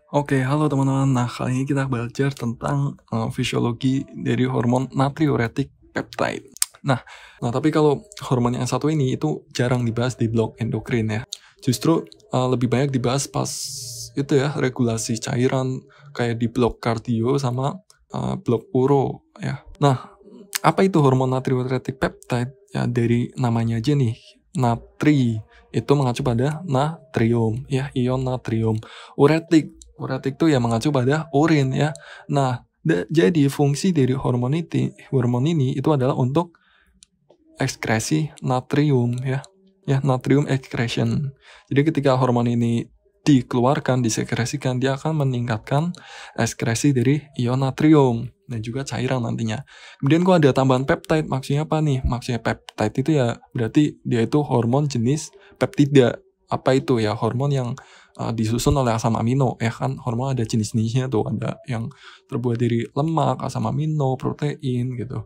Oke, halo teman-teman. Nah, kali ini kita belajar tentang fisiologi dari hormon natriuretik peptide. Nah, tapi kalau hormon yang satu ini itu jarang dibahas di blok endokrin ya. Justru lebih banyak dibahas pas itu ya regulasi cairan kayak di blok kardio sama blok uro ya. Nah, apa itu hormon natriuretik peptide? Ya dari namanya aja nih, natri itu mengacu pada natrium ya, ion natrium. Uretik itu ya mengacu pada urin ya. Nah, jadi fungsi dari hormon ini itu adalah untuk ekskresi natrium ya. Ya, natrium excretion. Jadi ketika hormon ini dikeluarkan, disekresikan, dia akan meningkatkan ekskresi dari ion natrium dan juga cairan nantinya. Kemudian kok ada tambahan peptide, maksudnya apa nih? Maksudnya peptide itu ya berarti dia itu hormon jenis peptida. Apa itu ya? Hormon yang disusun oleh asam amino ya kan, hormon ada jenis-jenisnya tuh, ada yang terbuat dari lemak, asam amino, protein gitu.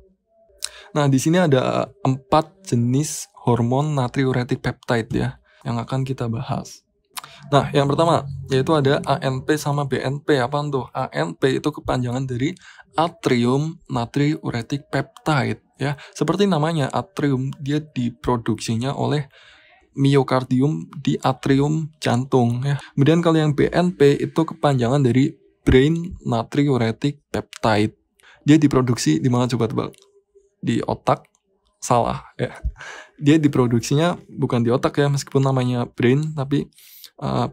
Nah, di sini ada 4 jenis hormon natriuretik peptide ya yang akan kita bahas. Nah, yang pertama yaitu ada ANP sama BNP. Apaan tuh? ANP itu kepanjangan dari atrium natriuretic peptide ya. Seperti namanya, atrium dia diproduksinya oleh miokardium di atrium jantung ya. Kemudian kalau yang BNP itu kepanjangan dari brain natriuretic peptide. Dia diproduksi di mana coba tebak? Di otak. Salah ya. Dia diproduksinya bukan di otak ya, meskipun namanya brain, tapi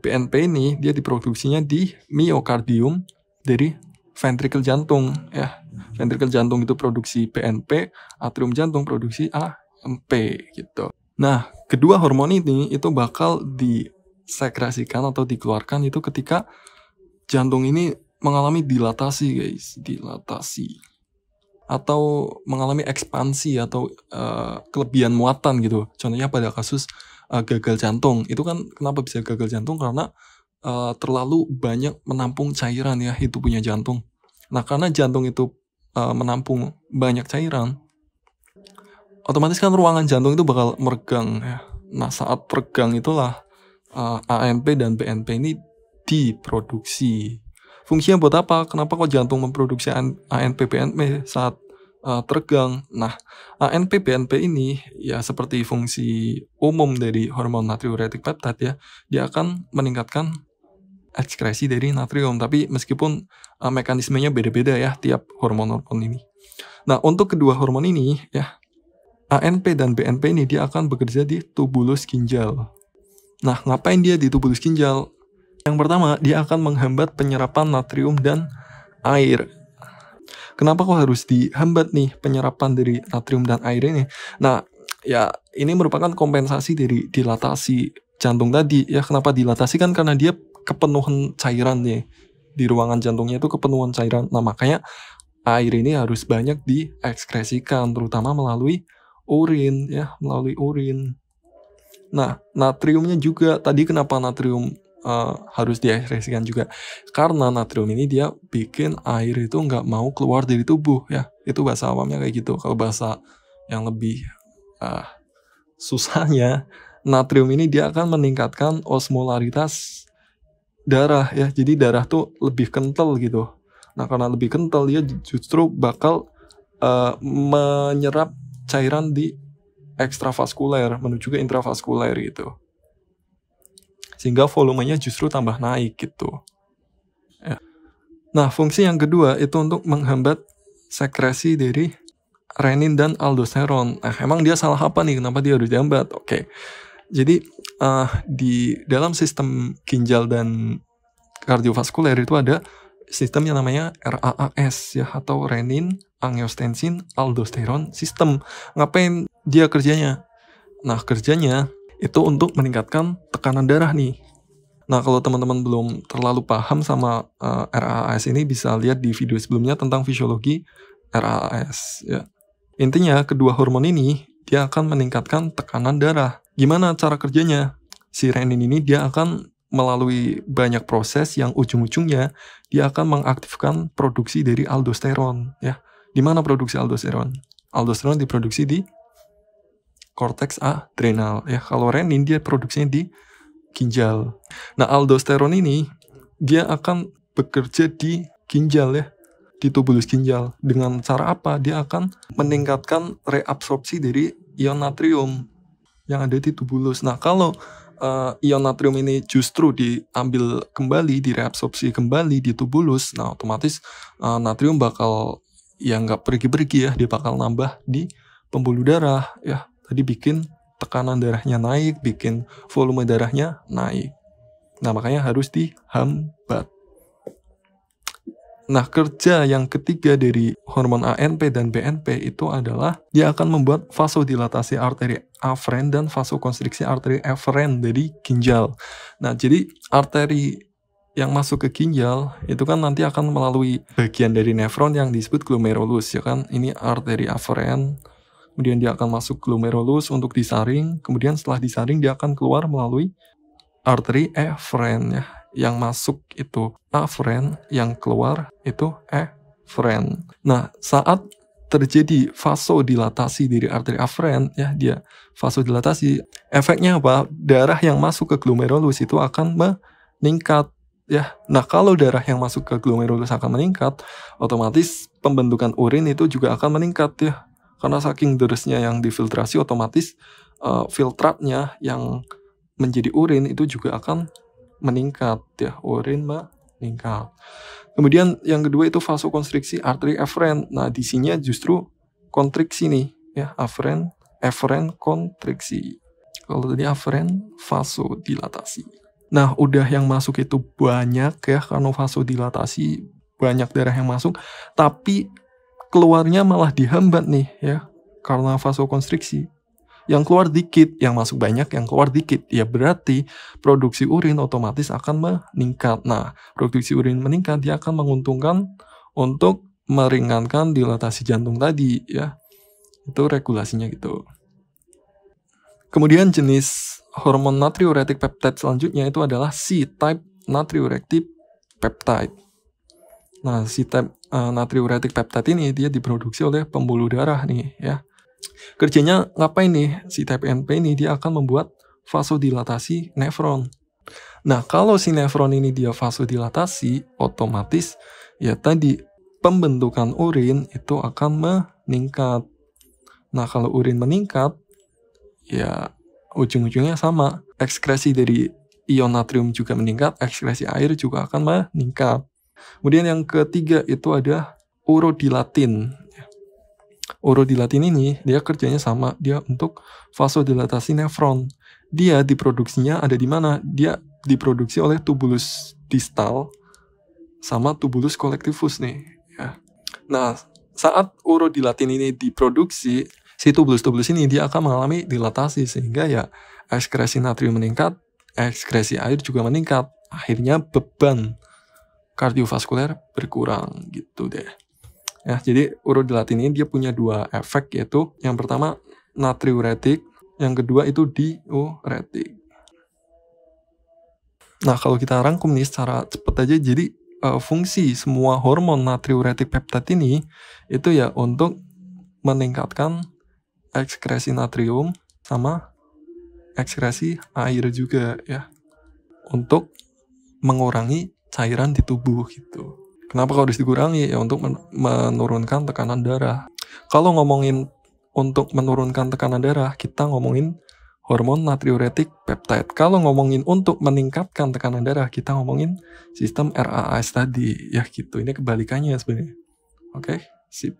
BNP ini dia diproduksinya di miokardium dari ventricle jantung ya. Ventricle jantung itu produksi BNP, atrium jantung produksi AMP gitu. Nah, kedua hormon ini itu bakal disekresikan atau dikeluarkan itu ketika jantung ini mengalami dilatasi, guys. Dilatasi. Atau mengalami ekspansi atau kelebihan muatan gitu. Contohnya pada kasus gagal jantung. Itu kan kenapa bisa gagal jantung? Karena terlalu banyak menampung cairan ya, itu punya jantung. Nah, karena jantung itu menampung banyak cairan, otomatis kan ruangan jantung itu bakal meregang ya. Nah, saat teregang itulah ANP dan BNP ini diproduksi. Fungsinya buat apa? Kenapa kok jantung memproduksi ANP, BNP saat teregang? Nah, ANP, BNP ini ya seperti fungsi umum dari hormon natriuretic peptide ya. Dia akan meningkatkan ekskresi dari natrium, tapi meskipun mekanismenya beda-beda ya tiap hormon-hormon ini. Nah, untuk kedua hormon ini ya, ANP dan BNP ini dia akan bekerja di tubulus ginjal. Nah, ngapain dia di tubulus ginjal? Yang pertama, dia akan menghambat penyerapan natrium dan air. Kenapa kok harus dihambat nih penyerapan dari natrium dan air ini? Nah, ya ini merupakan kompensasi dari dilatasi jantung tadi. Ya, kenapa dilatasi? Kan karena dia kepenuhan cairan nih. Di ruangan jantungnya itu kepenuhan cairan. Nah, makanya air ini harus banyak diekskresikan, terutama melalui urin ya, melalui urin. Nah, natriumnya juga, tadi kenapa natrium harus diekskresikan juga? Karena natrium ini dia bikin air itu nggak mau keluar dari tubuh ya. Itu bahasa awamnya kayak gitu. Kalau bahasa yang lebih susahnya, natrium ini dia akan meningkatkan osmolaritas darah ya. Jadi darah tuh lebih kental gitu. Nah, karena lebih kental, dia justru bakal menyerap cairan di ekstravaskuler menuju ke intravaskuler gitu. Sehingga volumenya justru tambah naik gitu. Ya. Nah, fungsi yang kedua itu untuk menghambat sekresi dari renin dan aldosteron. Nah, emang dia salah apa nih? Kenapa dia harus dihambat? Oke. Jadi di dalam sistem ginjal dan kardiovaskuler itu ada sistem yang namanya RAAS ya, atau renin, angiotensin, aldosteron system. Ngapain dia kerjanya? Nah, kerjanya itu untuk meningkatkan tekanan darah nih. Nah, kalau teman-teman belum terlalu paham sama RAAS ini, bisa lihat di video sebelumnya tentang fisiologi RAAS ya. Intinya kedua hormon ini dia akan meningkatkan tekanan darah. Gimana cara kerjanya? Si renin ini dia akan melalui banyak proses yang ujung-ujungnya dia akan mengaktifkan produksi dari aldosteron ya. Di mana produksi aldosteron? Aldosteron diproduksi di korteks adrenal ya. Kalau renin dia produksinya di ginjal. Nah, aldosteron ini dia akan bekerja di ginjal ya, di tubulus ginjal. Dengan cara apa? Dia akan meningkatkan reabsorpsi dari ion natrium yang ada di tubulus. Nah, kalau ion natrium ini justru diambil kembali, direabsorpsi kembali di tubulus, nah otomatis natrium bakal ya nggak pergi-pergi ya, dia bakal nambah di pembuluh darah ya. Tadi bikin tekanan darahnya naik, bikin volume darahnya naik. Nah, makanya harus dihambat. Nah, kerja yang ketiga dari hormon ANP dan BNP itu adalah dia akan membuat vasodilatasi arteri aferen dan vasokonstriksi arteri eferen dari ginjal. Nah, jadi arteri yang masuk ke ginjal itu kan nanti akan melalui bagian dari nefron yang disebut glomerulus ya kan. Ini arteri aferen, kemudian dia akan masuk glomerulus untuk disaring, kemudian setelah disaring dia akan keluar melalui arteri eferen ya. Yang masuk itu aferen, yang keluar itu eferen. Nah, saat terjadi vasodilatasi dari arteri aferen ya, dia vasodilatasi, efeknya apa? Darah yang masuk ke glomerulus itu akan meningkat ya. Nah, kalau darah yang masuk ke glomerulus akan meningkat, otomatis pembentukan urin itu juga akan meningkat ya. Karena saking derasnya yang difiltrasi, otomatis filtratnya yang menjadi urin itu juga akan meningkat ya, urin meningkat. Kemudian yang kedua itu vasokonstriksi arteri eferen. Nah, di sini justru kontriksi nih ya, eferen kontriksi. Kalau tadi aferen vasodilatasi. Nah, udah yang masuk itu banyak ya, karena vasodilatasi banyak darah yang masuk, tapi keluarnya malah dihambat nih ya, karena vasokonstriksi. Yang keluar dikit, yang masuk banyak, yang keluar dikit. Ya berarti produksi urin otomatis akan meningkat. Nah, produksi urin meningkat, dia akan menguntungkan untuk meringankan dilatasi jantung tadi ya. Itu regulasinya gitu. Kemudian jenis hormon natriuretic peptide selanjutnya itu adalah C-type natriuretic peptide. Nah, C-type natriuretic peptide ini dia diproduksi oleh pembuluh darah nih ya. Kerjanya ngapain nih? Si type NP ini dia akan membuat vasodilatasi nefron. Nah, kalau si nefron ini dia vasodilatasi, otomatis ya tadi pembentukan urin itu akan meningkat. Nah, kalau urin meningkat, ya ujung-ujungnya sama. Ekskresi dari ion natrium juga meningkat, ekskresi air juga akan meningkat. Kemudian yang ketiga itu ada urodilatin. Urodilatin ini dia kerjanya sama, dia untuk vasodilatasi nefron. Dia diproduksinya ada di mana? Dia diproduksi oleh tubulus distal sama tubulus collectivus nih ya. Nah, saat urodilatin ini diproduksi, si tubulus ini dia akan mengalami dilatasi sehingga ya ekskresi natrium meningkat, ekskresi air juga meningkat. Akhirnya beban kardiovaskuler berkurang gitu deh. Ya, jadi urodilatin ini dia punya dua efek, yaitu yang pertama natriuretik, yang kedua itu diuretik. Nah, kalau kita rangkum nih secara cepat aja, jadi fungsi semua hormon natriuretic peptide ini itu ya untuk meningkatkan ekskresi natrium sama ekskresi air juga ya, untuk mengurangi cairan di tubuh gitu. Kenapa harus dikurangi? Ya untuk menurunkan tekanan darah. Kalau ngomongin untuk menurunkan tekanan darah, kita ngomongin hormon natriuretic peptide. Kalau ngomongin untuk meningkatkan tekanan darah, kita ngomongin sistem RAAS tadi. Ya gitu, ini kebalikannya sebenarnya. Oke, sip.